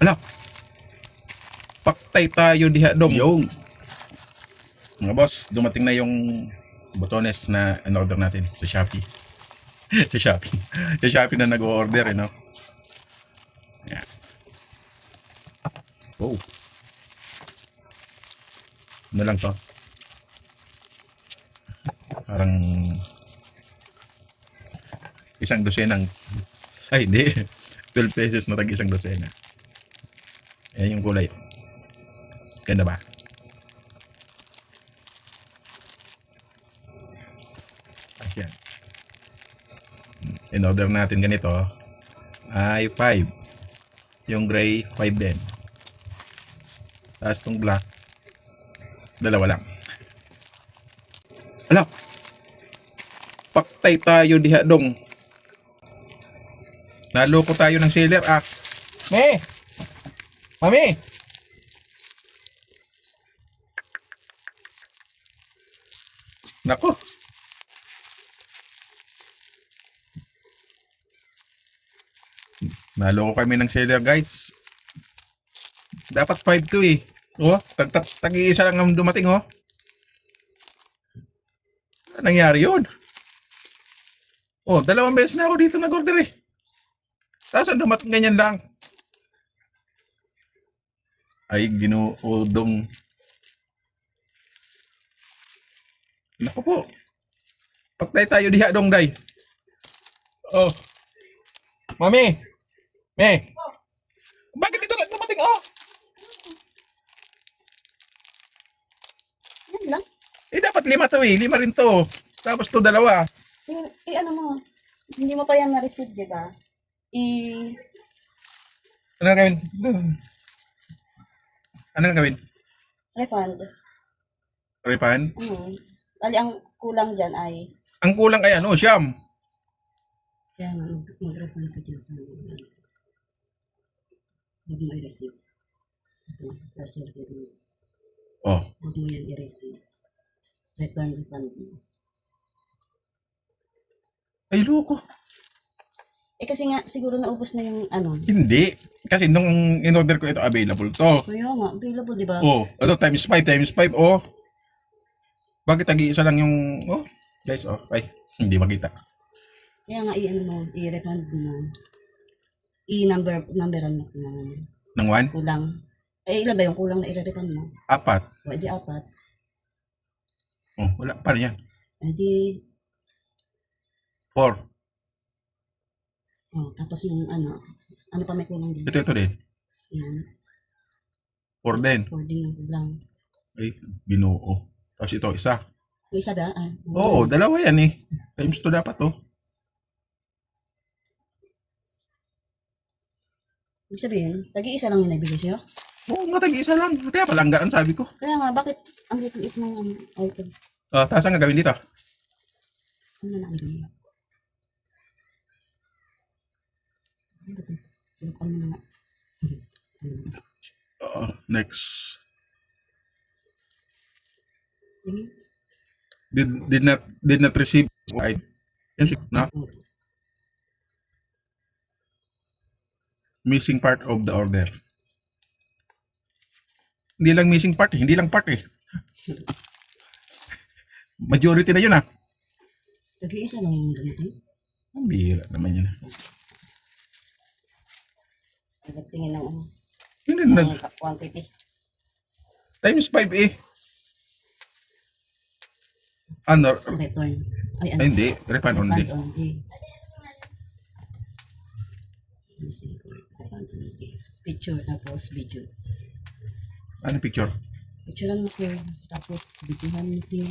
Ala, paktay tayo diha dong. Yung Mga boss, dumating na yung botones na in-order natin sa Shopee. sa Shopee. Sa Shopee na nag-o-order, no? Yan. Oh. Ano lang to? Parang isang dosenang, ay hindi, 12 pesos na tag isang dosena. Ayan yung kulay. Ganda ba? Ayan. In-order natin ganito ay 5. Yung gray 5 din. Tapos itong black, dalawa lang. Ala, paktay tayo diha dong. Naloko tayo ng seller ah. Me! Mami! Nako. Naloko kami ng seller, guys. Dapat 5 to eh. Oh, tag-iisa lang ang dumating oh. Ano nangyari yun? Oh, 2 beses na ako dito nag-order eh. Tapos ang dumating ganyan lang. Ay, ginuudong. Naku po. Paktay tayo diha dong, day. Oh. Mami! Me! Bakit dito lang dumating oh? Yan lang. Eh, dapat 5 to eh. 5 rin to. Tapos to 2. Ano mo, hindi mo pa yan na-receive, di ba? Ano na gawin? Ano na gawin? Refund. Refund? Bali, ang kulang dyan ay, Ang kulang ay ano, siyam. kaya nga, mag-refund ka dyan sa, huwag mo i-receive. Ito, parcel dito. Oh. Huwag mo yan i-receive. Return refund mo. Ay, loko. Eh kasi nga, siguro naubos na yung ano. Hindi. Kasi nung in-order ko ito, available to. Kaya nga, available, di ba? Oh, ito times 5, oh. Bakit tag-iisa lang yung, oh, guys, oh, ay, hindi makita. Kaya nga, i-refund mo. Numberan mo kung Nang 1? kulang. Eh, ilan ba yung kulang na i-refund mo? 4. O, edi 4. Oh, wala. Paano yan? Edi, 4. oh, tapos yung ano pa may kulang din. Ito din. Yan, 4 din. 4 din lang. Ay, binuo. Tapos ito, isa. Yung isa ba? Oo, 2 yan eh. Times 2 dapat, oh. Ibig sabihin, tagi-isa lang yung naibigay sa'yo? Oo, nga tag-iisa lang. Kaya palanggaan, sabi ko. Kaya nga, bakit ang liit ng item? Oh, tapos ang gagawin dito? Ano na ang gawin? Ano ba ito? Sinukan mo na nga. Next. Tingin? Did not receive. Ay, yan si, na? Missing part of the order. Hindi lang missing part eh. Hindi lang part eh. Majority na yun ah. Tagi-isa lang yung dumating? Ang bihira naman yun. Tingin ng ano? Hindi Ang na. quantity. Times 5 eh. Ano? Return. Ay, ano? Ay, hindi. Refund only. Refund only. Refund only. Picture tapos video. Ano picture? Picturean mo ko. Tapos videohan mo ko.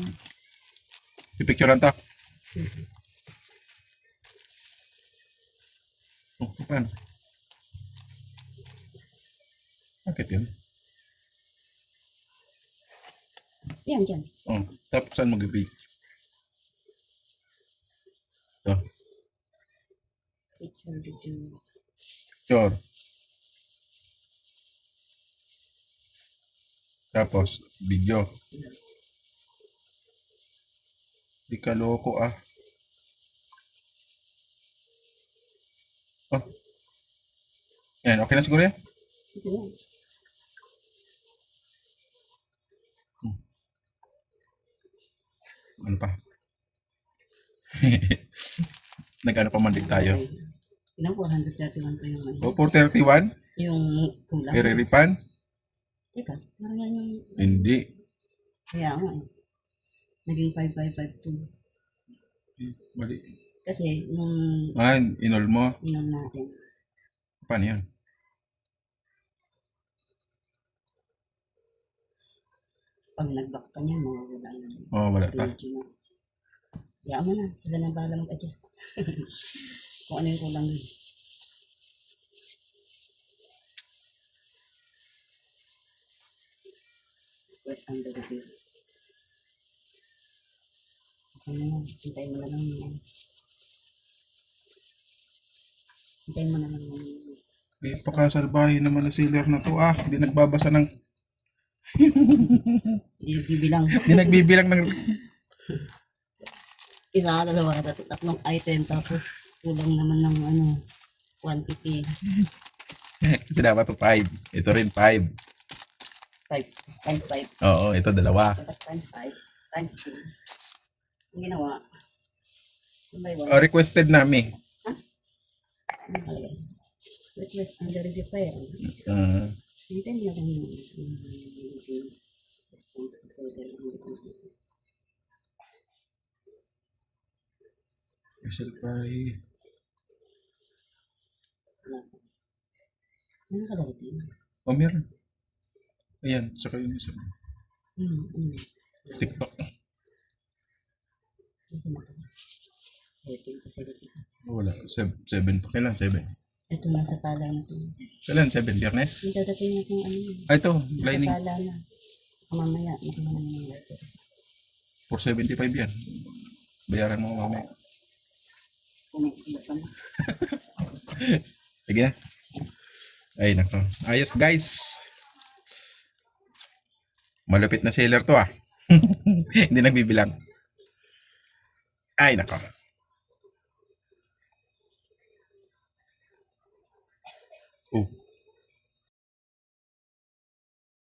Pipicturean ta. Oh, paano? Bakit yun? Yan, dyan. Oh, tapos saan mag-picture? Ito. Picture, video. Picture. Tapos, video. Di ka loko ah. Oh. Yan, okay na siguro yan? Ito na. Ano pa? Nag-ano pa mandig tayo? Ilang 431 pa yung ano. O, 431? Yung kulang. Iriripan? Teka, parang yan yung... Hindi. Kaya nga eh. Naging 5552. Mali. Kasi nung Ah, inol mo. inom natin, Paano yan? pag nag-back ka niyan, mawawala yung Oh, wala pa. video mo. Kaya mo na, sila na bahala mag-adjust. Kung ano yung kulang yun. Request under review. Okay na yan, hintayin mo na lang yan. Hintayin mo na lang yan. Eh, pakasalbahe naman na sealer na to. Ah, hindi nagbabasa ng... Hindi bibilang. Hindi nagbibilang ng... Isa, dalawa, tatlong item, tapos kulang naman ng ano, quantity. Kasi dapat to 5. Ito rin 5. 5 times 5. Oo, ito dalawa. Dapat times 5 times 2. Ang ginawa. One by one. Oh, requested namin. Ano talaga? Request under review pa yan. Hintayin mo na lang yung response na seller. Kasalbahe. Wala pa. Ano nakalagay? Oh, meron. Ayan, saka yung isa. TikTok. Kasi na to. Setting pa sila dito. Wala. 7 pa. Kailan? 7. Ito nasa tala na to. Kailan? 7? Biyernes? Yung dadating na kung ano. Ah, ito. Nasa Lining. tala na. Mamaya, makuha na yung letter. 475 yan. Bayaran mo mamaya. Kung buksan mo. Sige na. Ay, nako. Ayos, guys. Malupit na seller to ah. Hindi nagbibilang. Ay, nako. Oh.